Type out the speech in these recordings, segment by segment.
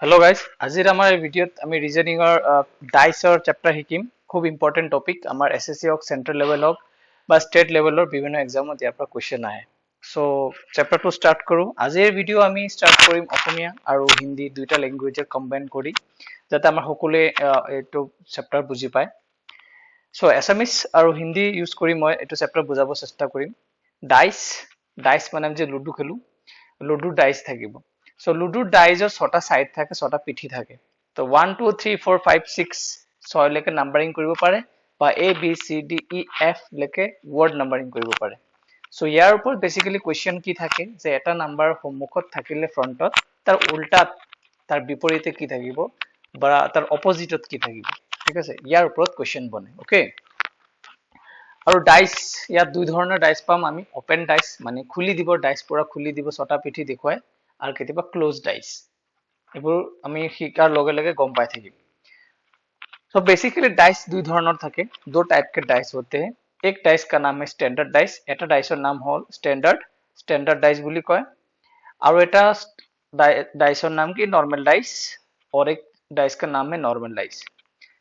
Hello guys আজিৰ আমাৰ এই ভিডিঅ'ত আমি ৰিজনিংৰ ডাইচৰ চেপ্টাৰ শিকিম খুব ইম্পৰ্টেন্ট টপিক আমাৰ এসএসসি হক সেন্ট্ৰেল লেভেল হক বা ষ্টেট লেভেলৰ বিভিন্ন এক্সামত ইয়াৰ পৰা কোৱেশ্চন আহে সো চেপ্টাৰটো ষ্টাৰ্ট কৰো আজিৰ ভিডিঅ' আমি ষ্টাৰ্ট কৰিম অসমীয়া আৰু হিন্দী দুইটা ল্যাঙ্গুৱেজে কম্বাইন কৰি যাতে আমাৰ সকলোৱে এইটো চেপ্টাৰ বুজি পায় সো এছামিজ আৰু হিন্দী ইউজ কৰি মই এইটো চেপ্টাৰ বুজাব চেষ্টা কৰিম ডাইচ মানে আমি যে লুডু খেলো লুডুৰ ডাইচ থাকিব সো লুডুৰ ডাইজৰ 6টা সাইড থাকে 6টা পিঠি থাকে তো 1 2 3 4 5 6 6 লৈকে নাম্বাৰিং কৰিব পাৰে বা A B C D E F লৈকে ওয়াৰ্ড নাম্বাৰিং কৰিব পাৰে সো ইয়াৰ ওপৰত বেসিক্যালি কোৱেশ্চন কি থাকে যে এটা নাম্বাৰ সন্মুখত থাকিলে ফ্ৰন্টত তাৰ উল্টাত তাৰ বিপৰীতে কি থাকিব বা তাৰ অপোজিটত কি থাকিব ঠিক আছে ইয়াৰ ওপৰত কোৱেশ্চন বনে ওকে আৰু ডাইচ ইয়াত দুই ধৰণৰ ডাইচ পাম আমি ওপেন ডাইচ মানে খুলি দিব ডাইচ পুৰা খুলি দিব 6টা পিঠি দেখুৱায় আৰু কেতিয়াবা ক্লোজ ডাইচ এবোৰ আমি শিকাৰ লগে লগে গম পাই থাকিম तो बेसिकली डाइस दुई धৰণৰ থাকে दो टाइप के डाइस होते हैं एक डाइस का नाम है स्टैंडर्ड डाइस এটা ডাইসৰ নাম হল স্ট্যান্ডাৰ্ড ডাইস বুলি কয় আৰু এটা ডাইসৰ নাম কি नॉर्मल डाइस और एक डाइस का नाम है नॉर्मल डाइस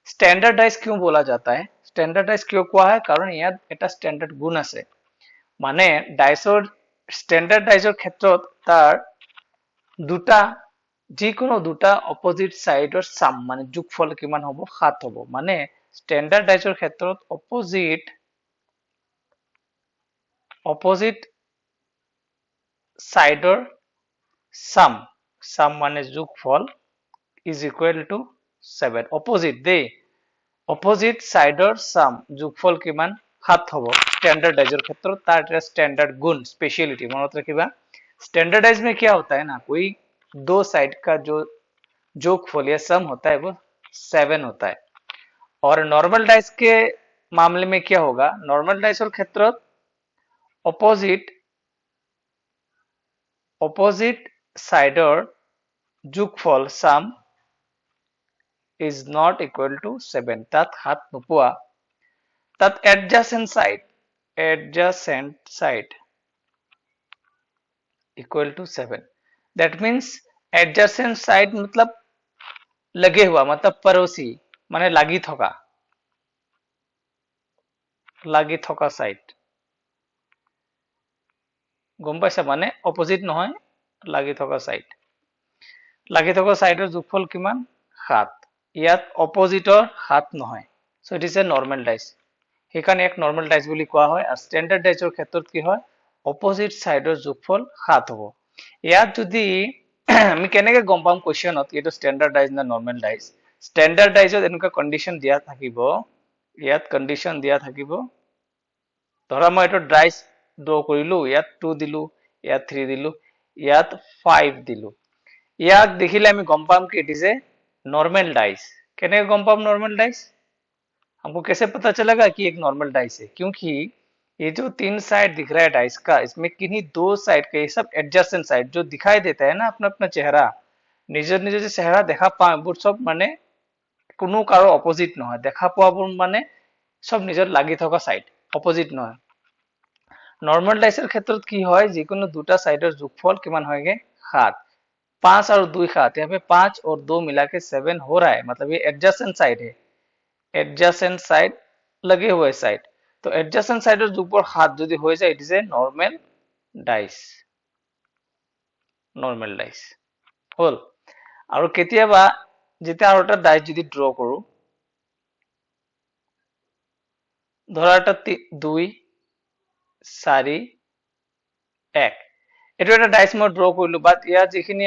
स्टैंडर्ड डाइस क्यों बोला जाता है स्टैंडर्ड डाइस কিয় কোৱা হয় কাৰণ ইয়াত এটা স্ট্যান্ডাৰ্ড গুণ আছে মানে ডাইসৰ স্ট্যান্ডাৰ্ড ডাইসৰ ক্ষেত্ৰত তাৰ দুটা যিকোনো দুটা অপোজিট সাইডৰ সাম মানে যোগফল কিমান হ'ব 7 হ'ব মানে স্ট্যান্ডার্ড ডাইসৰ ক্ষেত্ৰত অপোজিট সাইডৰ সাম মানে যোগফল is equal to 7 অপোজিট সাইডৰ সাম যোগফল কিমান 7 হ'ব स्टैंडर्ड डाइसৰ ক্ষেত্ৰত তাৰ এটা স্ট্যান্ডাৰ্ড গুণ স্পেশালিটি মনত ৰাখিবা स्टैंडर्डाइज में क्या होता है ना कोई दो साइड का जो जोगफल या सम होता है वो 7 होता है और नॉर्मल डाइस के मामले में क्या होगा नॉर्मल डाइस और क्षेत्र অপোজিট साइडर যোগফল सम is not equal to 7 तात हात নোপোৱা तात adjacent side equal to 7 that means adjacent side मतलब लगे हुआ मतलब पड़ोसी माने লাগি থকা সাইড গম পাইছা মানে অপোজিট নহয় লাগি থকা সাইডৰ যোগফল কিমান 7 ইয়াত অপোজিটৰ 7 নহয় so it is a normal dice সেইকাৰণে এক নৰমাল ডাইস বুলি কোৱা হয় আৰু স্ট্যান্ডাৰ্ড ডাইসৰ ক্ষেত্ৰত কি হয় অপোজিট সাইডৰ যোগফল 7 হ'ব ইয়াত যদি আমি কেনেকৈ গম পাম কোৱেশ্চনত এটো স্ট্যান্ডাৰ্ড ডাইস না নৰমাল ডাইস স্ট্যান্ডাৰ্ড ডাইসত এনেকুৱা কন্ডিশন দিয়া থাকিব ইয়াত কন্ডিশন দিয়া থাকিব ধৰা মই এটো ডাইস ড্ৰ কৰিলো ইয়াত 2 দিলো ইয়াত 3 দিলো ইয়াত 5 দিলো ইয়াক দেখিলে আমি গম পাম कि it is a normal dice कैसे गम पाम नॉर्मल डाइस हमको कैसे पता चलेगा कि एक नॉर्मल डाइस है क्योंकि ये जो तीन साइड दिख रहा है डाइस का इसमें किन्हीं दो साइड के ये सब एडजस्टेंट साइड जो दिखाई देता है ना अपना अपना चेहरा निजर निजर जो चेहरा देखा पाए वो सब माने কোনো কারো অপোজিট নহয় দেখা পোৱাবোৰ মানে সব নিজৰ লাগি থকা সাইড অপোজিট নহয় নৰমাল ডাইসেৰ ক্ষেত্ৰত কি হয় যিকোনো দুটা সাইডৰ যোগফল কিমান হয়গে 7 5 और 2 7 यहाँ पे 5 और 2 मिला के 7 हो रहा है मतलब ये एडजसेंट साइड है एडजसेंट साइड लगे हुए साइड तो एडजसेंट साइडर যোগফল 7 যদি হৈ যায় it is a normal dice হল আৰু কেতিয়াবা যেতিয়া আৰু এটা ডাইস যদি ড্ৰ কৰো ধৰা এটা 2 4 1 এটো এটা ডাইস মই ড্ৰ কৰিলো বাট ইয়াত যিখিনি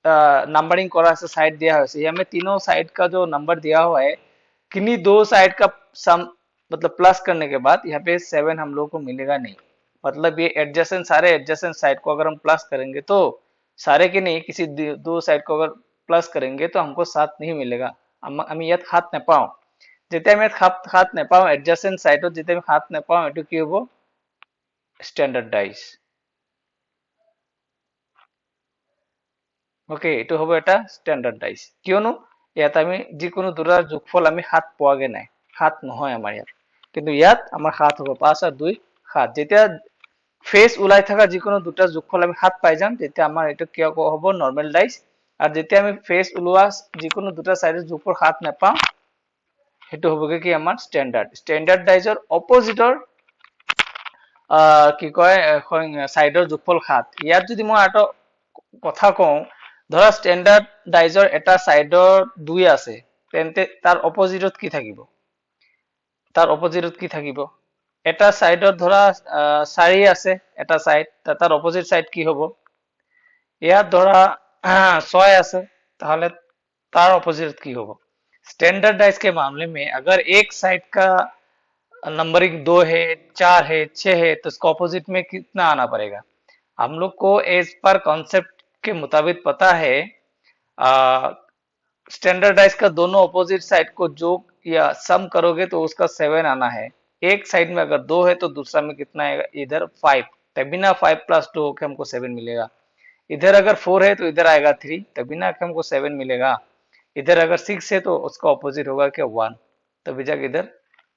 नंबरिंग करा से साइड दिया है हमें तीनों साइड का जो नंबर दिया हुआ है किन्हीं दो साइड का सम मतलब प्लस करने के बाद यहाँ पे 7 हम लोग को मिलेगा नहीं मतलब ये एडजसेंट सारे एडजसेंट साइड को अगर हम प्लस करेंगे तो सारे के नहीं किसी दो साइड को अगर प्लस करेंगे तो हमको 7 नहीं मिलेगा हम ইয়াত 7 নেপাও যেতিয়া আমি 7 নেপাও এডজাসেন্ট সাইডত যেতিয়া আমি 7 নেপাও এটো কি হ'ব স্ট্যান্ডার্ডাইজ ওকে এটো হ'ব এটা স্ট্যান্ডার্ডাইজ কিয়নো ইয়াত আমি যিকোনো দুটাৰ যোগফল আমি 7 পোৱাগে নাই 7 নহয় আমাৰ ইয়াত কিন্তু ইয়াত আমাৰ 7 হ'ব 5 আৰু 2 7 যেতিয়া ফেস ওলাই থাকা যিকোনো দুটাৰ যোগফল আমি 7 পাই যাম তেতিয়া আমাৰ এটো কি হ'ব নৰমাল ডাইস আৰু যেতিয়া আমি ফেচ ওলোৱা যিকোনো দুটা সাইডৰ যোগফল 7 নাপাম হেতু হবগে কি আমাৰ স্ট্যান্ডাৰ্ড ডাইজৰ অপোজিটৰ কি কয় সাইডৰ যোগফল 7 ইয়াত যদি মই এটা কথা কওঁ ধৰা স্ট্যান্ডাৰ্ড ডাইজৰ এটা সাইডৰ 2 আছে তেন্তে তাৰ অপোজিটত কি থাকিব এটা সাইডত ধৰা 4 আছে এটা সাইড তাৰ অপোজিট সাইড কি হ'ব ইয়াত ধৰা 6 আছে তাহলে तार ऑपोजिट की होगा स्टैंडर्डाइज के मामले में अगर एक साइड का नंबरिंग 2 है 4 है 6 है तो उसका ऑपोजिट में कितना आना पड़ेगा हम लोग को एज पर कॉन्सेप्ट के मुताबिक पता है स्टैंडर्डाइज का दोनों ऑपोजिट साइड को जोड़ या सम करोगे तो उसका 7 आना है एक साइड में अगर 2 है तो दूसरा में कितना आएगा इधर 5 तभी ना 5 प्लस 2 होकर हमको 7 मिलेगा इधर अगर 4 है तो इधर आएगा 3 तभी ना हमको 7 मिलेगा इधर अगर 6 है तो उसका ऑपोजिट होगा क्या 1 तभी जाके इधर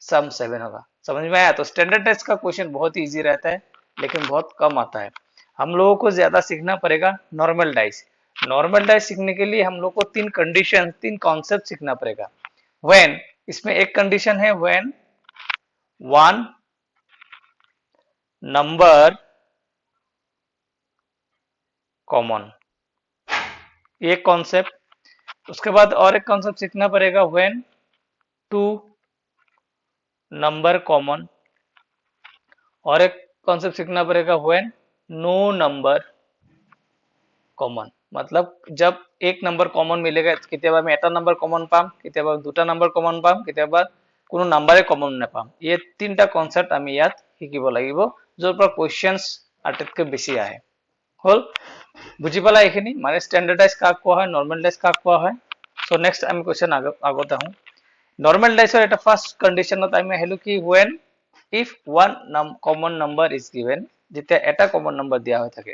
सम 7 होगा समझ में आया तो स्टैंडर्डाइज का क्वेश्चन बहुत ही इजी रहता है लेकिन बहुत कम आता है हम लोगों को ज्यादा सीखना पड़ेगा नॉर्मल डाइस सीखने के लिए हम लोग को 3 कॉन्सेप्ट सीखना पड़ेगा व्हेन इसमें एक कंडीशन है व्हेन वन नंबर कॉमन ये कॉन्सेप्ट उसके बाद और एक कॉन्सेप्ट सीखना पड़ेगा व्हेन 2 नंबर कॉमन और एक कॉन्सेप्ट सीखना पड़ेगा व्हेन नो नंबर कॉमन मतलब जब एक नंबर कॉमन मिलेगा কেতিয়াবা আমি এটা নাম্বার কমন পাম কেতিয়াবা দুটা নাম্বার কমন পাম কেতিয়াবা কোনো নাম্বারে কমন নাপাম এই তিনটা কনসেপ্ট আমি ইয়াত শিকিব লাগিব যৰ পৰা কোৱেশ্চনছ আটাইতকৈ বেছি আহে হল বুজি পালা এইখিনি মানে স্ট্যান্ডাৰ্ডাইজ কাক কোৱা হয় নৰমালাইজ কাক কোৱা হয় সো নেক্সট আমি কোৱেশ্চন আগত আহো নৰমালাইজৰ এটা ফার্স্ট কন্ডিশনত আমি আহিলো কি when if one common number is given যেতিয়া এটা কমন নাম্বার দিয়া হৈ থাকে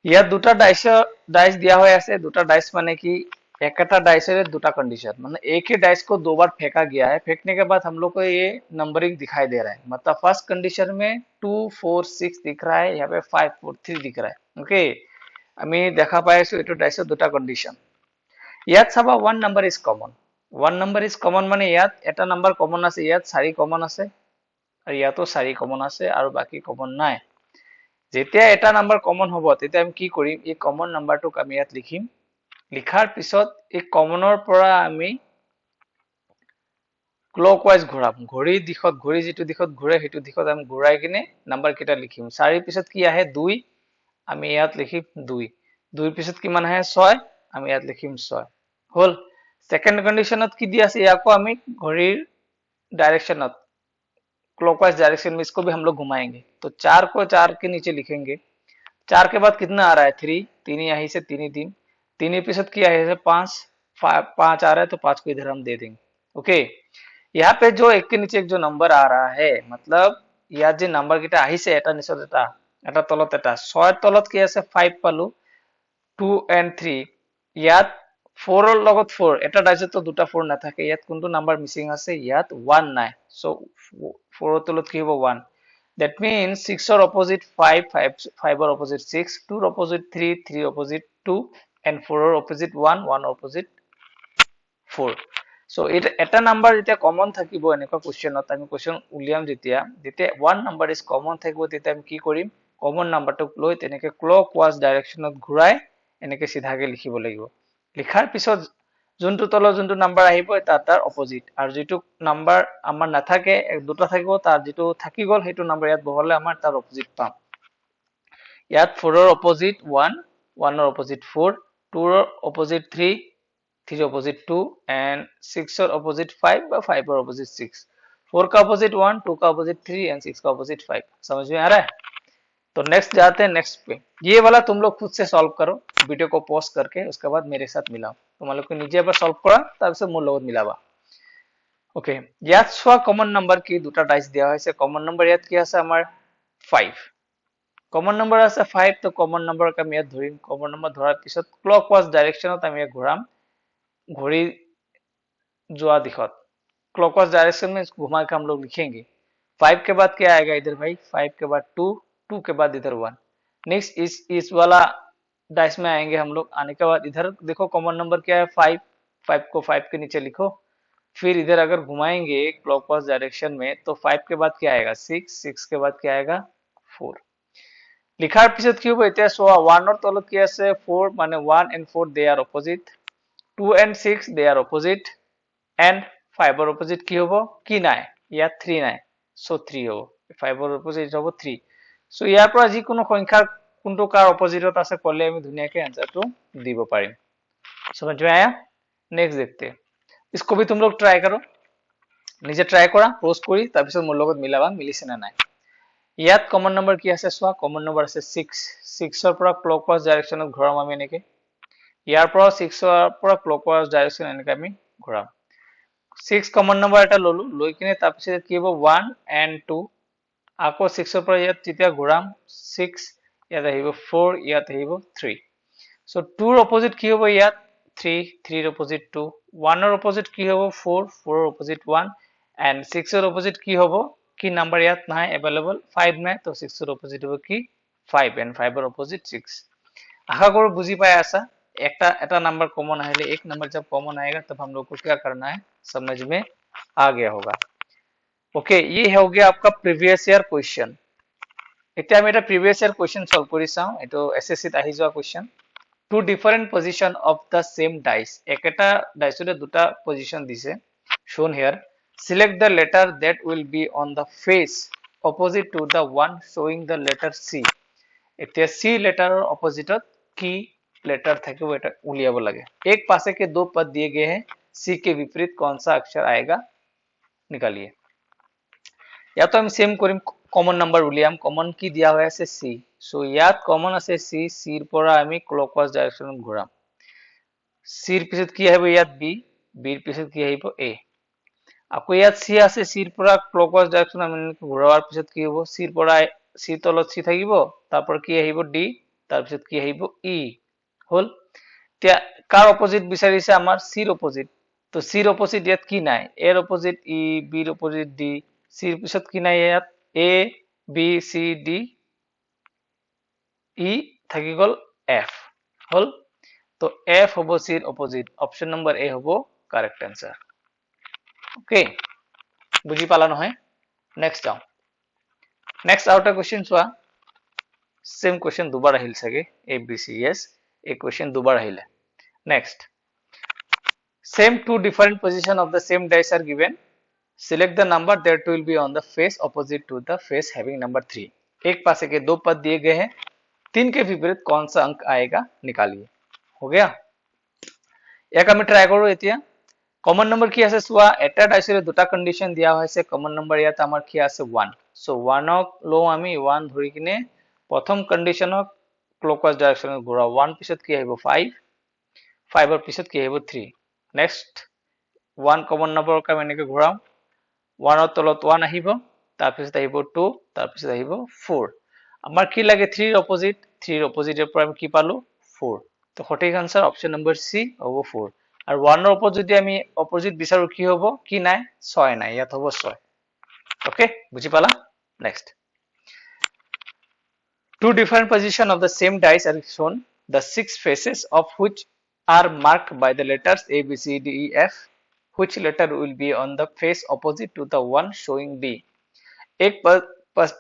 ইয়াত দুটা डाइस दिया हुआ है দুটা डाइस माने कि একটা डाइसের দুটা कंडीशन मतलब एक ही डाइस को दो बार फेंका गया है फेंकने के बाद हम लोग को ये नंबरिंग दिखाई दे रहा है मतलब फर्स्ट कंडीशन में 2 4 6 दिख रहा है यहाँ पे 5 4 3 दिख रहा है ओके আমি দেখা পাই আছো এটো ডাইসের দুটা कंडीशन ইয়াত চাবা one number is common মানে ইয়াত এটা নাম্বার কমন আছে ইয়াত 4 কমন আছে আর ইয়াতো 4 কমন আছে আর বাকি কমন নাই যেতিয়া এটা নাম্বার কমন হ'ব তেতিয়া আমি কি কৰিম এই কমন নাম্বাৰটোক আমি ইয়াত লিখিম লিখাৰ পিছত এই কমনৰ পৰা আমি ক্লকৱাইজ ঘূৰাম ঘড়ী যিটো দিশত ঘূৰে সেইটো দিশত আমি ঘূৰাই কিনে নাম্বাৰ কেইটা লিখিম 4 পিছত কি আহে 2 আমি ইয়াত লিখিম 2 2 পিছত কিমান আহে 6 আমি ইয়াত লিখিম 6 হল সেকেন্ড কন্ডিশনত কি দি আছে ইয়াকো আমি ঘড়ীৰ डायरेक्शনত क्लॉकवाइज डायरेक्शन में इसको भी हम लोग घुमाएंगे तो 4 को 4 के नीचे लिखेंगे 4 के बाद कितना आ रहा है 3 3 यहीं से 3 3 3 प्रतिशत किया है 5 5 आ रहा है तो 5 को इधर हम दे देंगे ओके यहाँ पे जो एक के नीचे एक जो नंबर आ रहा है मतलब ইয়াত যে নাম্বার কিটা আহিছে এটা নিচত এটা তলত এটা 6 তলত কি আছে 5 পালো 2 and 3 ইয়াত 4 ৰ লগত 4 এটা ডাইসত তো দুটা 4 না থাকে ইয়াত কোনটো নাম্বার মিসিং আছে ইয়াত 1 নাই সো 4 ৰ তলত কি হ'ব 1 that means 6 ৰ opposite 5 5 ৰ opposite 6 2 ৰ opposite 3 3 opposite 2 and 4 ৰ opposite 1 1 ৰ opposite 4 so এটা নাম্বাৰ যেতিয়া কমন থাকিব এনেকুৱা কোৱেশ্চনত আমি কোৱেশ্চন উলিয়াম যেতিয়া one number is common থাকিব তেতিয়া আমি কি কৰিম কমন নাম্বাৰটোক লৈ তেনেকে ক্লকৱাইজ ডাইৰেকশনত ঘূৰাই এনেকে সিধাকে লিখিব লাগিব লিখাৰ পিছত যোনটো তলৰ যোনটো নাম্বাৰ আহিব তাৰ অপোজিট আৰু যেটো নাম্বাৰ আমাৰ নাথাকে দুটা থাকিব তাৰ যেটো থাকি গল হেতু নাম্বাৰ ইয়াত বহালে আমাৰ তাৰ অপোজিট পাম ইয়াত 4 ৰ অপোজিট 1 1 ৰ অপোজিট 4 2 ৰ অপোজিট 3 3 opposite 2 and 6 और opposite 5 বা 5 और opposite 6 4 का opposite 1 2 का opposite 3 and 6 का opposite 5 समझ में आ रहा है तो नेक्स्ट जाते हैं नेक्स्ट पे ये वाला तुम लोग खुद से सॉल्व करो वीडियो को पॉज करके उसके बाद मेरे साथ मिलाओ तुम लोग को नीचे पर सॉल्व करा तब से मोर লগত মিলাবা ওকে ইয়াত সোয়া কমন নাম্বার কি দুটা ডাইস দেয়া হয়েছে কমন নাম্বার ইয়াত কি আছে আমার 5 কমন নাম্বার আছে 5 তো কমন নাম্বারক আমি ইয়াত ধৰিম কমন নাম্বাৰ ধৰাৰ পিছত ক্লকৱাইজ ডাইৰেকশনত আমি ঘূৰাম घड़ी जुआ दिखत क्लॉकवाइज डायरेक्शन में इसको घुमा के हम लोग लिखेंगे 5 के बाद क्या आएगा इधर भाई 5 के बाद 2 2 के बाद इधर 1 नेक्स्ट इस वाला डाइस में आएंगे हम लोग। आने के बाद इधर देखो कॉमन नंबर क्या है 5, 5 को 5 के नीचे लिखो। फिर इधर अगर घुमाएंगे क्लॉकवाइज डायरेक्शन में तो 5 के बाद क्या आएगा 6, 6 के बाद क्या आएगा 4। লিখাৰ পিছত কি হ'ব এতিয়া চোৱা 1 ৰ তলত কি আছে 4 মানে 1 and 4 they are opposite, 2 and 6 they are opposite, and 5 ৰ opposite কি হ'ব কি নাই ইয়াত 3 নাই, so 3 হ'ব। 5 ৰ opposite হ'ব 3। so ইয়াৰ পৰা যিকোনো সংখ্যাৰ কোনটো কাৰ opposite আছে ক'লে আমি ধুনীয়াকৈ आंसरটো দিব পাৰিম। समझ में आया? नेक्स्ट देखते हैं। इसको भी तुम लोग ट्राई करो, নিজে ট্রাই কৰা পোস্ট কৰি তাৰপিছত মোৰ লগত মিলাবা মিলিছে না নাই। ইয়াত কমন নম্বৰ কি আছে চোৱা, কমন নম্বৰ আছে 6, 6 ৰ পৰা ক্লকৱাইজ ডাইৰেকশ্যনত ঘূৰাম আমি এনেকে। ইয়াৰ পৰা 6 ৰ পৰা ক্লকৱাইজ ডাইৰেকশ্যন এনেকে আমি ঘূৰাম। 6 কমন নম্বৰ এটা ললো, লৈ কিনে তাৰপিছত কি হ'ব 1 and 2, আকৌ 6 ৰ পৰা ইয়াত যেতিয়া ঘূৰাম 6, ইয়াত আহিব 4, ইয়াত আহিব 3। so 2 ৰ অপোজিট কি হ'ব ইয়াত 3, 3 ৰ অপোজিট 2, 1 ৰ অপোজিট কি হ'ব 4, 4 ৰ অপোজিট 1, and 6 ৰ অপোজিট কি হ'ব কি নাম্বাৰ ইয়াত নাই अवेलेबल 5 নাই, তো 6 ৰ অপোজিট হ'ব কি 5, and 5 ৰ অপোজিট 6। आशा करो बुझी पाए ऐसा। एक नंबर कॉमन है, एक नंबर जब कॉमन आएगा तब हम लोग को क्या करना है समझ में आ गया होगा। ओके, ये हो गया आपका प्रीवियस ईयर क्वेश्चन। এতিয়া আমি এটা প্রিভিয়াস ইয়ার কোশ্চেন সলভ কৰি চাওঁ। এটো এসএসসি ত আহি যোৱা question. Two different position of the same dice, একেটা ডাইসৰে দুটা পজিশন দিছে। shown here, select the letter that will be on the face opposite to the one showing the letter C। এতিয়া C लेटर ऑपोजिटत की letter থাকিব এটা উলিয়াব লাগে। एक पासे के दो पद दिए गए हैं, C के विपरीत कौन सा अक्षर आएगा निकालिए। या तो আমি সেম কৰিম, কমন নাম্বাৰ উলিয়াম। কমন কি দিয়া হৈ আছে C, সো ইয়াত কমন আছে C, C ৰ পৰা আমি ক্লকৱাইজ ডাইৰেকশ্যনত ঘূৰাম। C ৰ পিছত কি আহিব ইয়াত B, B ৰ পিছত কি আহিব A। আকৌ ইয়াত C আছে, C ৰ পৰা ক্লকৱাইজ ডাইৰেকশ্যন আমি ঘূৰাৱাৰ পিছত কি হ'ব C ৰ পৰা C তলত C থাকিব, তাৰপৰ কি আহিব D, তাৰপিছত কি আহিব E হল। এতিয়া কাৰ অপোজিট বিচাৰিছে আমাৰ C ৰ অপোজিট, তো C ৰ অপোজিট ইয়াত কি নাই, A ৰ অপোজিট E, B ৰ অপোজিট D, C ৰ পিছত কি নাই ইয়াত A, B, C, D, E থাকি গল F হল। তো F হ'ব C ৰ অপোজিট, অপশন নম্বৰ A হ'ব কাৰেক্ট आंसर। ओके, বুজি পালা নহয়? নেক্সট যাও। নেক্সট আৰু এটা কোশ্চেন চোৱা। सेम क्वेश्चन दोबार আহিল চাগে ABCS, এই क्वेश्चन दोबार আহিলে। Next, same two different position of the same dice are given, select the number that will be on the face opposite to the face having number 3। एक पासे के दो पद दिए गए हैं, 3 के विपरीत कौन सा अंक आएगा निकालिए। हो गया, ইয়াক আমি ট্রাই কৰো এতিয়া। কমন নম্বৰ কি আছে চোৱা, এটা ডাইসৰে দুটা কন্ডিশন দিয়া হৈছে। কমন নম্বৰ ইয়াত আমাৰ কি আছে 1, সো 1 ক লও আমি, 1 ধৰি কিনে प्रथम कंडिशनक क्लॉकवाइज डायरेक्शনত ঘূৰাও। 1 পিছত কি আহিব 5, 5 ৰ পিছত কি আহিব 3। নেক্সট 1 কমন নম্বৰক আমি এনেকৈ ঘূৰাও, 1 ৰ তলত 1 আহিব, তাৰ পিছত আহিব 2, তাৰ পিছত আহিব 4। আমাৰ কি লাগে 3 ৰ অপোজিট, 3 ৰ অপোজিটৰ পৰা আমি কি পালো 4। তো সঠিক आंसर অপশন নম্বৰ সি হ'ব 4। আৰু 1 ৰ ওপৰত যদি আমি অপোজিট বিচাৰো কি হ'ব, কি নাই 6 নাই, ইয়াত হ'ব 6। ওকে, বুজি পালা? Next, two different positions of the same dice are shown, the six faces of which are marked by the letters A, B, C, D, E, F. Which letter will be on the face opposite to the one showing D? एक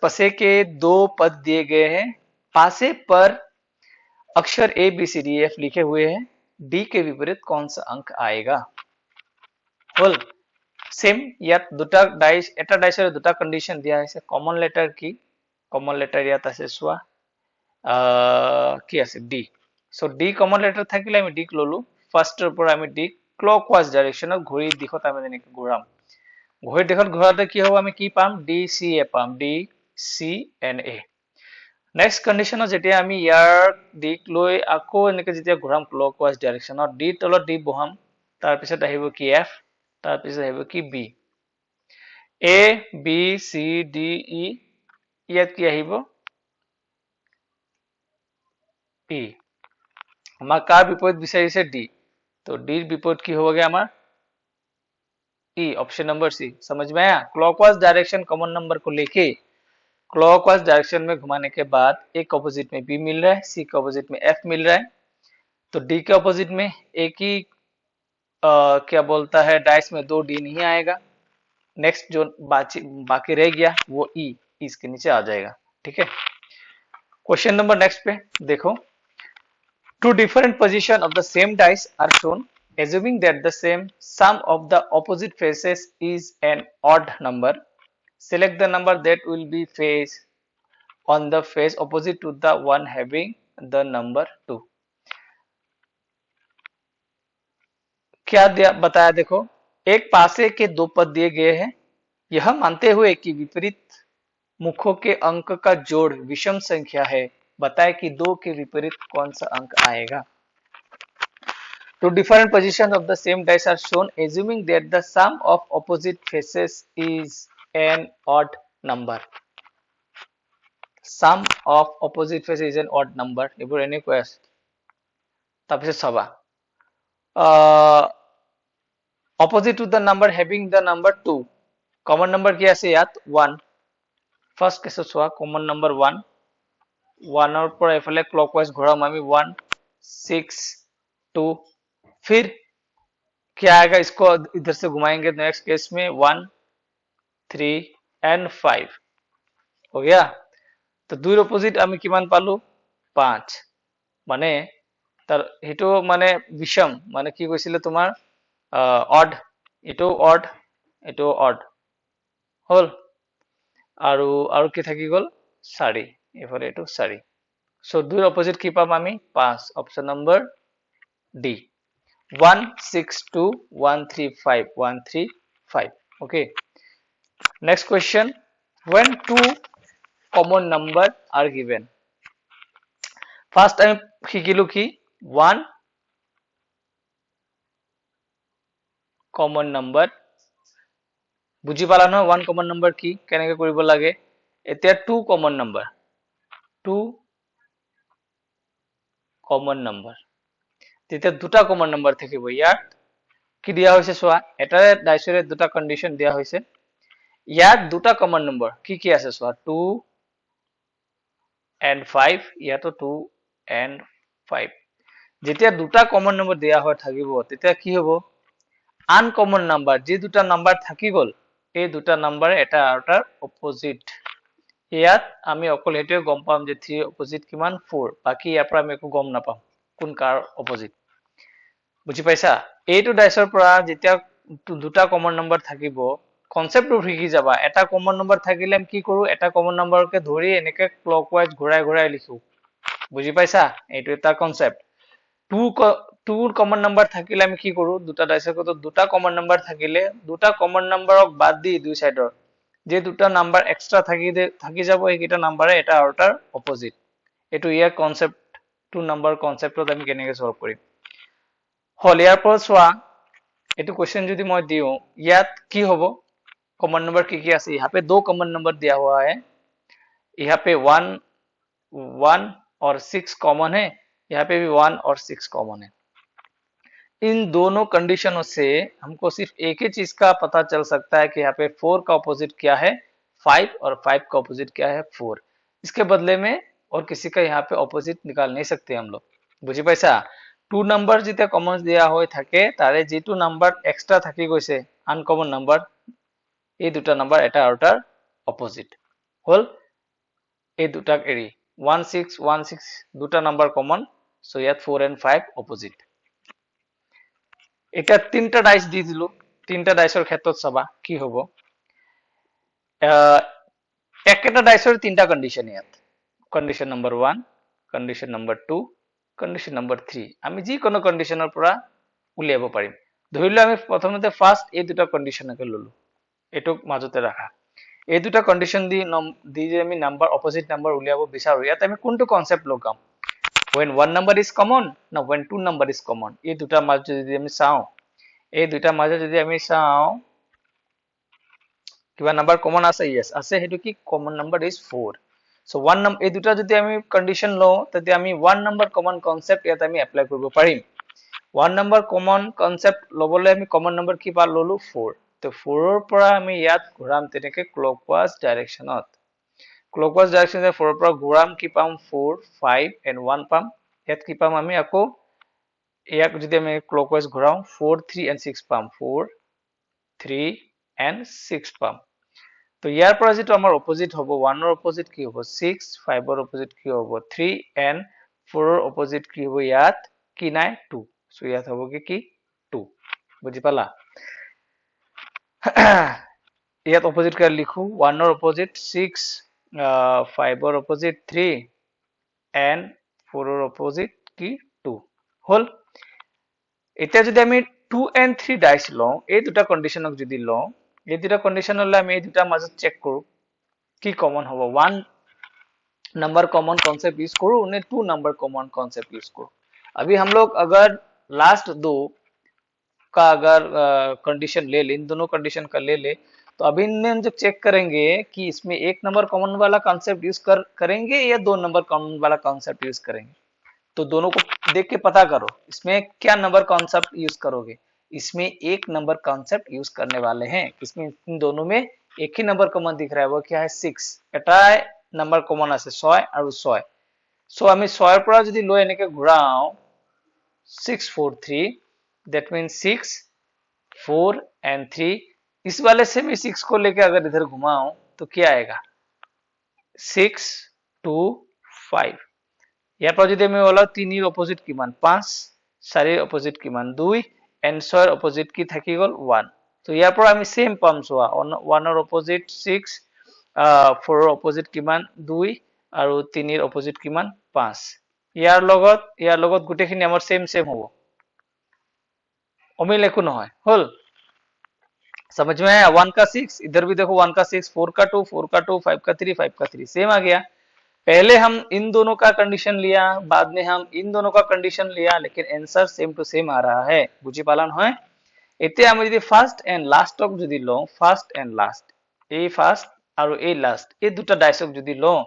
पसे के दो पद दिए गए हैं, पासे पर अक्षर A, B, C, D, E, F लिखे हुए हैं, D के विपरीत कौन सा अंक आएगा হল। सेम ইয়াত দুটা ডাইস, এটা ডাইসৰ দুটা কন্ডিশন দিয়া হৈছে। কমন লেটাৰ কি, কমন লেটাৰ ইয়াত আছে চোৱা কি আছে D, so D common letter থাকিলে আমি D ললো। ফাৰ্স্টৰ পৰা আমি D ক্লকৱাইজ ডাইৰেকশ্যনত ঘড়ীৰ দিশত আমি এনেকৈ ঘূৰাম। ঘড়ীৰ দিশত ঘূৰাতে কি হ'ব, আমি কি পাম D, C, A পাম, D, C, and A। Next কন্ডিশনত যেতিয়া আমি ইয়াৰ দিক লৈ আকৌ এনেকৈ যেতিয়া ঘূৰাম ক্লকৱাইজ ডাইৰেকশ্যনত, D তলত D বহাম, তাৰ পিছত আহিব কি F, তাৰ পিছত আহিব কি B, A, B, C, D, E, ইয়াত কি আহিব E। हमारा कार विपरीत বিচাৰিছে D, तो D विपरीत की होगा हमारा E, ऑप्शन नंबर सी। समझ में आया? क्लॉकवाइज डायरेक्शन कॉमन नंबर को लेके क्लॉकवाइज डायरेक्शन में घुमाने के बाद ए के ऑपोजिट में बी मिल रहा है, सी के ऑपोजिट में एफ मिल रहा है, तो डी के ऑपोजिट में एक ही क्या बोलता है डाइस में दो डी नहीं आएगा। नेक्स्ट जो बाकी रह गया वो ई इसके नीचे आ जाएगा। ठीक है, क्वेश्चन नंबर नेक्स्ट पे देखो, two different positions of the same dice are shown, assuming that the sum of the opposite faces is an odd number. Select the number that will be face on the face opposite to the one having the number 2. क्या दिया बताया देखो, एक पासे के दो पद दिए गए हैं, यह मानते हुए कि विपरीत मुखों के अंक का जोड़ विषम संख्या है, बताए कि दो के विपरीत कौन सा अंक आएगा। Two different positions of the same dice are shown, assuming that the sum of opposite faces is an odd number. Sum of opposite faces is an odd number. এবোৰ এনেকৈ আছে। তাৰপিছত চাবা, opposite to the number having the number 2. Common number কি আছে ইয়াত 1. First কেছত চোৱা, common number 1. 1 ৰ পৰা এফালে clockwise ঘূৰাম আমি 1 6 2, फिर क्या आएगा, इसको इधर से घुमाएंगे नेक्स्ट केस में 1 3 एंड 5 हो गया। तो দুইৰ অপোজিট আমি কিমান পালো 5, মানে তাৰ হেটো মানে বিষম, মানে কি কৈছিলে তোমাৰ অড, এটো অড এটো অড হল, আৰু আৰু কি থাকি গল 4, এফালে এটো 4, সো দুইৰ অপোজিট কি পাম আমি 5, option number D 1 6 2 1 3 5 1 3 5। okay, next question, when two common number are given, first আমি শিকিলো কি 1 common number, বুজি পালা নহয় 1 common number কি কেনেকৈ কৰিব লাগে। এতিয়া 2 common number, 2 common number, তেতিয়া দুটা common number থাকিব। ইয়াত কি দিয়া হৈছে চোৱা, এটা ডাইচৰে দুটা কন্ডিশন দিয়া হৈছে, ইয়াত দুটা কমন নম্বৰ কি কি আছে চোৱা 2 and 5, ইয়াতো 2 and 5। যেতিয়া দুটা কমন নম্বৰ দিয়া হৈ থাকিব তেতিয়া কি হ'ব, আনকমন নাম্বাৰ যে দুটা নাম্বাৰ থাকি গল এই দুটা নাম্বাৰ এটা আৰটাৰ অপোজিট। ইয়াত আমি অকল হেতুৱে গম পাম যে 3 অপোজিট কিমান 4, বাকি ইয়াৰ পৰা আমি একো গম নাপাম কোন কাৰ অপোজিট। বুজি পাইছা, এইটো ডাইসৰ পৰা যেতিয়া দুটা কমন নম্বৰ থাকিব কনসেপ্টটো শিকি যাবা। এটা কমন নম্বৰ থাকিলে আমি কি কৰো, এটা কমন নম্বৰকে ধৰি এনেকে ক্লকৱাইজ ঘূৰাই ঘূৰাই লিখো। বুজি পাইছা, এইটো এটা কনসেপ্ট। টুৰ কমন নম্বৰ থাকিলে আমি কি কৰো, দুটা ডাইসৰ কত দুটা কমন নম্বৰ থাকিলে দুটা কমন নম্বৰক বাদ দি দুই সাইডৰ যে দুটা নাম্বাৰ এক্সট্ৰা থাকি যাব এইকেইটা নাম্বাৰে এটা আৰটাৰ অপোজিট। এইটো ইয়াৰ কনসেপ্ট, টু নাম্বাৰ কনসেপ্টত আমি কেনেকৈ সলভ কৰিম। হল, ইয়াৰ পৰা চোৱা এইটো क्वेश्चन যদি মই দিও ইয়াত কি হ'ব, कॉमन नंबर की আছে, यहाँ पे दो कॉमन नंबर दिया हुआ है, यहाँ पे 1 1 और 6 कॉमन है, यहाँ पे भी 1 और 6 कॉमन है। इन दोनों कंडीशनों से हमको सिर्फ एक ही चीज का पता चल सकता है कि यहाँ पे 4 का ऑपोजिट क्या है 5 और 5 का ऑपोजिट क्या है 4। इसके बदले में और किसी का यहाँ पे ऑपोजिट निकाल नहीं सकते हम लोग। बुझी पाइसा, 2 नंबर যেতিয়া কমন দিয়া হৈ থাকে তাৰে যেটো নাম্বাৰ এক্সট্ৰা থাকি গৈছে আনকমন নাম্বাৰ, এই দুটা নাম্বাৰ এটা আৰটাৰ অপোজিট হল। এই দুটাক এৰি 1 6 1 6 দুটা নাম্বার কমন, সো ইয়াত 4 and 5 অপোজিট। এটা তিনটা ডাইস দি দিলো, তিনটা ডাইসৰ ক্ষেত্ৰত চাবা কি হ'ব, একটা ডাইসৰ তিনটা কন্ডিশন ইয়াত, condition number 1, condition number 2, condition number 3, আমি যি কোনো কন্ডিশনৰ পৰা উলিয়াব পাৰিম। ধৰিলে আমি প্ৰথমতে ফার্স্ট এই দুটা কন্ডিশনকে ললো, এটুক মাজতে রাখা। এই দুটা কন্ডিশন দি যে আমি নাম্বার অপোজিট নাম্বার উলিয়াব বিচাৰো, ইয়াত আমি কোনটো কনসেপ্ট লগাম, when one number is common না when two number is common। এই দুটা মাজত যদি আমি চাও, এই দুটা মাজত যদি আমি চাও কিবা নাম্বার কমন আছে, yes আছে, হেতু কি common number is 4। So 1 number এই দুটা যদি আমি কন্ডিশন লও তাতে আমি 1 নাম্বার কমন কনসেপ্ট ইয়াত আমি এপ্লাই কৰিব পাৰিম। 1 নাম্বাৰ কমন কনসেপ্ট লবলৈ আমি কমন নাম্বাৰ কি পা ললো 4, তো 4 ৰ পৰা আমি ইয়াত ঘূৰাম তেনেকে ক্লকৱাইজ ডাইৰেকশনত। ক্লকৱাইজ ডাইৰেকশ্যন 4 পৰা ঘূৰাম কি পাম 4 5 and 1 পাম ইয়াত কি পাম আমি আকৌ ইয়াক যদি আমি ক্লকৱাইজ ঘূৰাও 4 3 and 6 পাম 4 3 and 6 পাম তো ইয়াৰ পৰা যেটো আমাৰ অপোজিট হ'ব 1 ৰ অপোজিট কি হ'ব 6 5 ৰ অপোজিট কি হ'ব 3 and 4 ৰ অপোজিট কি হ'ব ইয়াত কি নাই 2 সো ইয়াত হ'ব কি 2 বুজি পালা ইয়াত অপোজিট কা লিখো 1 ৰ অপোজিট 6 5 ৰ অপোজিট 3 and 4 ৰ অপোজিট কি 2 হল এতিয়া যদি আমি 2 and 3 ডাইস লওঁ এই দুটা কন্ডিশনক যদি লওঁ এই দুটা কন্ডিশন হলে আমি এই দুটা মাজত চেক কৰো কি কমন হ'ব 1 नंबर कॉमन कॉन्सेप्ट यूज करूं उन्हें 2 नंबर कॉमन कॉन्सेप्ट यूज करूं अभी हम लोग अगर लास्ट दो का अगर कंडीशन ले ले इन दोनों कंडीशन का ले ले तो अभी इनमें हम जब चेक करेंगे कि इसमें एक नंबर कॉमन वाला कॉन्सेप्ट यूज करेंगे या 2 नंबर कॉमन वाला कॉन्सेप्ट यूज करेंगे तो दोनों को देख के पता करो इसमें क्या नंबर कॉन्सेप्ट यूज करोगे इसमें एक नंबर कॉन्सेप्ट यूज करने वाले हैं इसमें इन दोनों में एक ही नंबर कॉमन दिख रहा है वो क्या है 6 এটা नंबर कॉमन আছে 6 আৰু 6 সো আমি 6 ৰ পৰা যদি লৈ এনেকে ঘূৰাও 6 4 3 that means 6 4 and 3 इस वाले से भी 6 को लेके अगर इधर घुमाऊं तो क्या आएगा 6 2 5 ইয়াৰ পৰা যদি আমি ওলাও 3 ৰ অপোজিট কিমান 5 4 ৰ অপোজিট কিমান 2 and 6 ৰ অপোজিট কি থাকি গল 1 তো ইয়াৰ পৰা আমি সেম পাম চোৱা 1 ৰ অপোজিট 6 4 ৰ অপোজিট কিমান 2 আৰু 3 ৰ অপোজিট কিমান 5 ইয়াৰ লগত গুটেখিনি আমাৰ সেম হ'ব অমিল একো নহয় হল समझ में आया 1 का 6 इधर भी देखो 1 का 6 4 का 2 4 का 2 5 का 3 5 का 3 सेम आ गया पहले हम इन दोनों का कंडीशन लिया बाद में हम इन दोनों का कंडीशन लिया लेकिन आंसर सेम टू सेम आ रहा है বুজি পালান হয় এতিয়া আমি যদি ফার্স্ট এন্ড লাস্টক যদি লও ফার্স্ট এন্ড লাস্ট এই ফার্স্ট আৰু এই লাস্ট এই দুটা ডাইসক যদি লও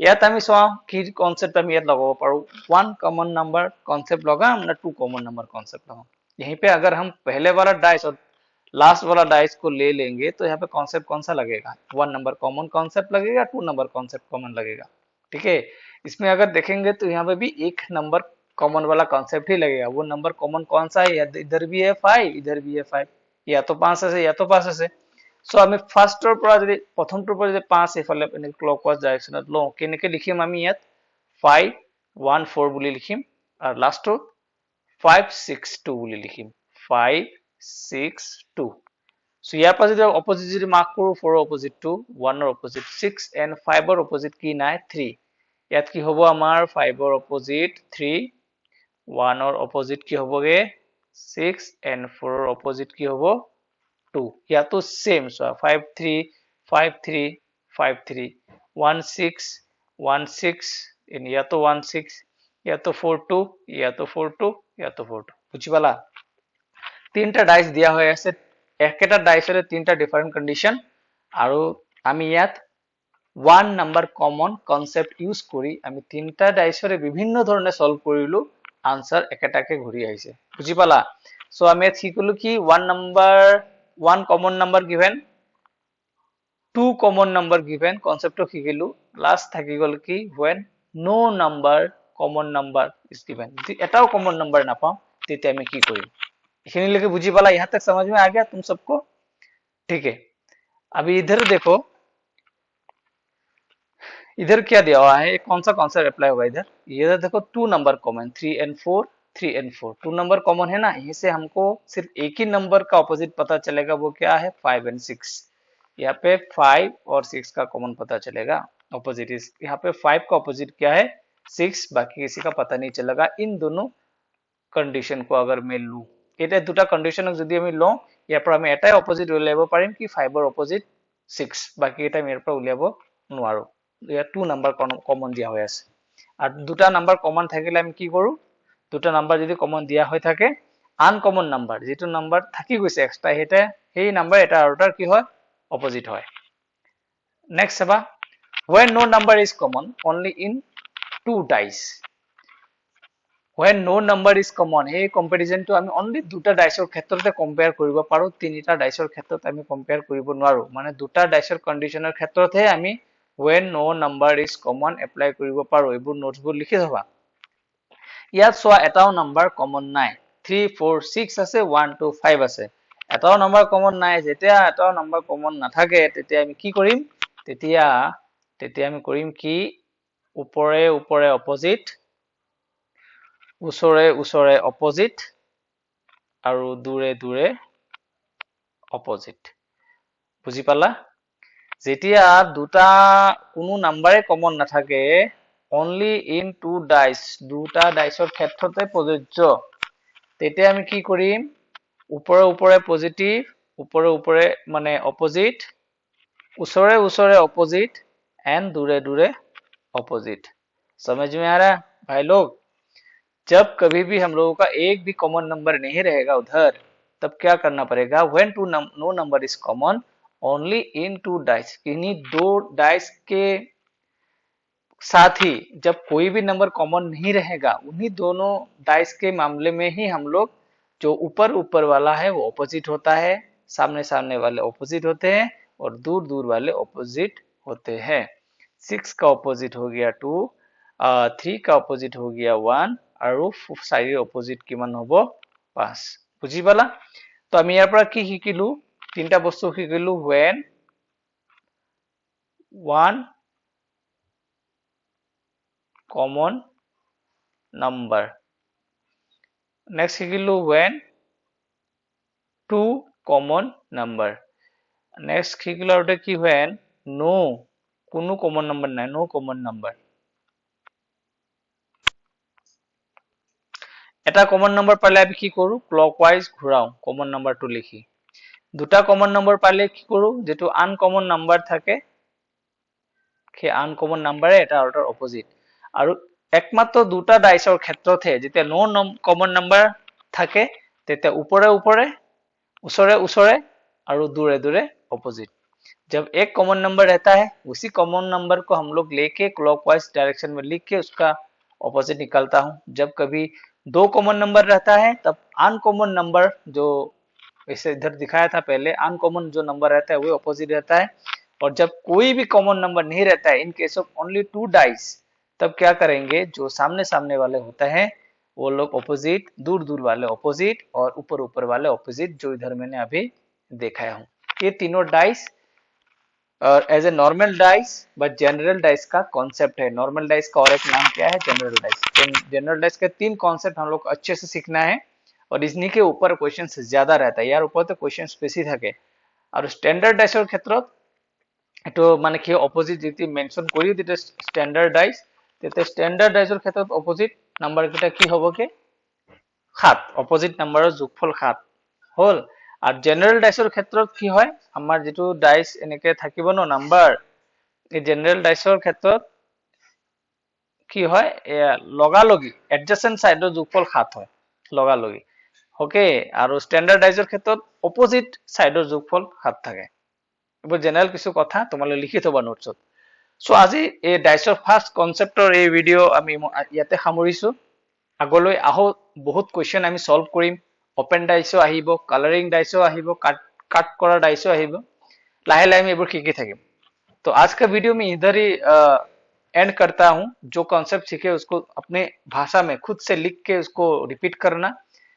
ইয়াত আমি চাও কি কনসেপ্ট আমি ইয়াত लगाव পাৰো 1 कॉमन नंबर कॉन्सेप्ट लगाम ना 2 कॉमन नंबर कॉन्सेप्ट लगाम यहीं पे अगर हम पहले वाला डाइस और लास्ट वाला डाइस को ले लेंगे तो यहाँ पे कॉन्सेप्ट कौन सा लगेगा 1 नंबर कॉमन कॉन्सेप्ट लगेगा 2 नंबर कॉन्सेप्ट कॉमन लगेगा ठीक है इसमें अगर देखेंगे तो यहाँ पे भी एक नंबर कॉमन वाला कॉन्सेप्ट ही लगेगा वो नंबर कॉमन कौन सा है इधर भी है 5 इधर भी है 5 या तो 5 আছে या तो 5 আছে সো আমি ফাৰ্স্টৰ পৰা যদি প্ৰথমটোৰ পৰা যদি 5 এফালে ক্লকৱাইজ ডাইৰেকচনত লওঁ কেনেকে লিখিম আমি ইয়াত 5 1 4 বুলি লিখিম আৰু লাষ্টটো 5 6 2 বুলি লিখিম 5 6 2 সো ইয়াৰ পৰা যদি অপোজিট যদি মাৰ্ক কৰো 4 ৰ অপোজিট 2 1 ৰ অপোজিট 6 and 5 ৰ অপোজিট কি নাই 3 ইয়াত কি হ'ব আমাৰ 5 ৰ অপোজিট 3 1 ৰ অপোজিট কি হ'বগে 6 and 4 ৰ অপোজিট কি হ'ব 2 ইয়াতো সেম সো 5 3 5 3 5 3 1 6 1 6 in ইয়াতো 1 6 ইয়াতো 4 2 ইয়াতো 4 2 ইয়াতো 4 2 বুঝি পালা তিনটা ডাইস দিয়া হৈ আছে একেটা ডাইসৰে তিনটা ডিফাৰেন্ট কন্ডিশন আৰু আমি ইয়াত 1 নাম্বাৰ কমন কনসেপ্ট ইউজ কৰি আমি তিনটা ডাইসৰে বিভিন্ন ধৰণে সলভ কৰিলো আনসাৰ একেটাকে ঘূৰি আহিছে বুজি পালা সো আমি ইয়াত শিকলো কি 1 number 1 common number given 2 common number given কনসেপ্টটো শিকিলো লাস্ট থাকি গল কি when no number common number is given যদি এটাও কমন নাম্বার না পাও তেতিয়া আমি কি কৰিম इखिनी लेके बुझी पाला यहाँ तक समझ में आ गया तुम सबको ठीक है अभी इधर देखो इधर क्या दिया हुआ है कौन सा कॉन्सेप्ट अप्लाई होगा इधर ये देखो 2 number common 3 and 4 3 and 4 2 number common है ना यहीं से हमको सिर्फ एक ही नंबर का ऑपोजिट पता चलेगा वो क्या है 5 and 6 यहाँ पे 5 और 6 का कॉमन पता चलेगा ऑपोजिट यहाँ पे 5 का ऑपोजिट क्या है 6 बाकी किसी का पता नहीं चलेगा इन दोनों कंडीशन को अगर मैं लूं এটা দুটা কন্ডিশনক যদি আমি লওঁ ইয়াৰ পৰা আমি এটাই অপোজিট উলিয়াব পাৰিম কি 5 ৰ অপোজিট 6 বাকি এটা আমি ইয়াৰ পৰা উলিয়াব নোৱাৰো ইয়াত 2 নাম্বাৰ কমন দিয়া হৈ আছে আৰ দুটা নাম্বাৰ কমন থাকিলে আমি কি কৰো দুটা নাম্বার যদি কমন দিয়া হৈ থাকে আনকমন নাম্বার যেটো নাম্বার থাকি গৈছে এক্সট্রা হেটা সেই নাম্বার এটা আরটার কি হয় অপোজিট হয় নেক্সট চাবা when no number is common only in two dice when no number is common এই কম্পাৰিজনটো আমি অনলি দুটা ডাইসৰ ক্ষেত্ৰতে কম্পেয়াৰ কৰিব পাৰো তিনিটা ডাইসৰ ক্ষেত্ৰত আমি কম্পেয়াৰ কৰিব নোৱাৰো মানে দুটা ডাইসৰ কন্ডিশনৰ ক্ষেত্ৰতহে আমি when no number is common apply কৰিব পাৰো এইবোৰ নোটছ বোৰ লিখি থবা ইয়াত চোৱা এটাও নাম্বাৰ কমন নাই 3 4 6 আছে 1 2 5 আছে এটাও নাম্বাৰ কমন নাই যেতিয়া এটাও নাম্বাৰ কমন নাথাকে তেতিয়া আমি কি কৰিম তেতিয়া আমি কৰিম কি উপৰে উপৰে অপোজিট ওচৰে ওচৰে অপোজিট আৰু দূৰে দূৰে অপোজিট বুজি পালা যেতিয়া দুটা কোনো নাম্বাৰে কমন নাথাকে only in two dice দুটা ডাইসৰ ক্ষেত্ৰতে প্ৰযোজ্য তেতিয়া আমি কি কৰিম উপৰে উপৰে পজিটিভ উপৰে উপৰে মানে অপোজিট ওচৰে ওচৰে অপোজিट एंड दूरे दूरे ऑपोजिट समझ में आ रहा भाई लोग जब कभी भी हम लोगों का एक भी कॉमन नंबर नहीं रहेगा उधर तब क्या करना पड़ेगा when two no number is common only in two dice इन्हीं दो डाइस के साथ ही जब कोई भी नंबर कॉमन नहीं रहेगा उन्हीं दोनों डाइस के मामले में ही हम लोग जो ऊपर ऊपर वाला है वो ऑपोजिट होता है सामने सामने वाले ऑपोजिट होते हैं और दूर दूर वाले ऑपोजिट होते हैं 6 का ऑपोजिट हो गया 2 3 का ऑपोजिट हो गया 1 আৰু 4 ऑपोजिट কিমান হ'ব 5 বুজি পালা তো আমি ইয়াৰ পৰা কি শিকিলো তিনটা বস্তু শিকিলো when one common number next শিকিলো when two common number next শিকিলো আৰু কি when no কোনো কমন নাম্বার নাই নো কমন নাম্বার এটা কমন নাম্বার পালে আমি কি করু ক্লকওয়াইজ ঘুরাও কমন নাম্বারটো লিখি দুটা কমন নাম্বার পালে কি করু যেটো আনকমন নাম্বার থাকে সেই আনকমন নাম্বারে এটা আউটার অপোজিট আৰু একমাত্ৰ দুটা ডাইসৰ ক্ষেত্ৰতহে যেতিয়া নো কমন নাম্বাৰ থাকে তেতিয়া উপৰে উপৰে ওচৰে ওচৰে আৰু दूरे दूरे অপোজিট जब एक कॉमन नंबर रहता है उसी कॉमन नंबर को हम लोग लेके क्लॉकवाइज डायरेक्शन में लिख के उसका ऑपोजिट निकालता हूं जब कभी दो कॉमन नंबर रहता है तब अनकॉमन नंबर जो इसे इधर दिखाया था पहले अनकॉमन जो नंबर रहता है वो ऑपोजिट रहता है और जब कोई भी कॉमन नंबर नहीं रहता है in case of only two dice तब क्या करेंगे जो सामने सामने वाले होते हैं वो लोग ऑपोजिट दूर दूर वाले ऑपोजिट और ऊपर ऊपर वाले ऑपोजिट जो इधर मैंने अभी दिखाया हूं ये तीनों डाइस और as a normal dice but general dice का कॉन्सेप्ट है नॉर्मल डाइस का और एक नाम क्या है जनरल डाइस तो जनरल डाइस के तीन कॉन्सेप्ट हम लोग अच्छे से सीखना है और इन्हीं के ऊपर क्वेश्चन ज्यादा रहता है यार ऊपर तो क्वेश्चन बेसी থাকে और स्टैंडर्ड डाइसर ক্ষেত্ৰত এটো মানে কি অপোজিট যেতি মেনশন কৰি দিতে স্ট্যান্ডাৰ্ড ডাইস তেতে স্ট্যান্ডাৰ্ড ডাইসৰ ক্ষেত্ৰত অপোজিট নাম্বাৰ কিটা কি হ'ব কে 7 অপোজিট নাম্বাৰৰ যোগফল 7 হল আৰ জেনাৰেল ডাইসৰ ক্ষেত্ৰত কি হয় আমাৰ যেটো ডাইস এনেকে থাকিব ন নাম্বাৰ এই জেনাৰেল ডাইসৰ ক্ষেত্ৰত কি হয় লগালগি এডজাসেন্ট সাইডৰ যোগফল 7 হয় লগালগি ওকে আৰু স্ট্যান্ডাৰ্ড ডাইসৰ ক্ষেত্ৰত অপোজিট সাইডৰ যোগফল 7 থাকে এবাৰ জেনাৰেল কিছু কথা তোমালৈ লিখি থবা নোটছত সো আজি এই ডাইসৰ ফাৰ্স্ট কনসেপ্টৰ এই ভিডিও আমি ইয়াতে সামৰিছো আগলৈ আহো বহুত কোৱেশ্চন আমি সলভ কৰিম ओपन डाइसो আহিব कलरिंग डाइसो আহিব কাট কৰা डाइसो আহিব লাহে লাহে আমি এবোৰ শিকি থাকিম तो आज का वीडियो में इधर ही एंड करता हूं जो कॉन्सेप्ट सीखे उसको अपने भाषा में खुद से लिख के उसको रिपीट करना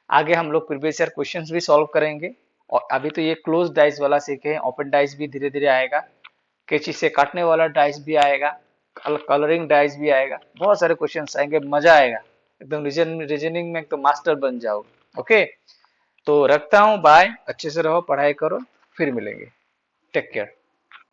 आगे हम लोग प्रीवियस ईयर क्वेश्चंस भी सॉल्व करेंगे और अभी तो ये क्लोज डाइस वाला सीखे हैं ओपन डाइस भी धीरे धीरे आएगा कैंची से काटने वाला डाइस भी आएगा कलरिंग डाइस भी आएगा बहुत सारे क्वेश्चंस आएंगे मजा आएगा एकदम रीजनिंग में एकदम मास्टर बन जाओगे ओके तो रखता हूं बाय अच्छे से रहो पढ़ाई करो फिर मिलेंगे टेक केयर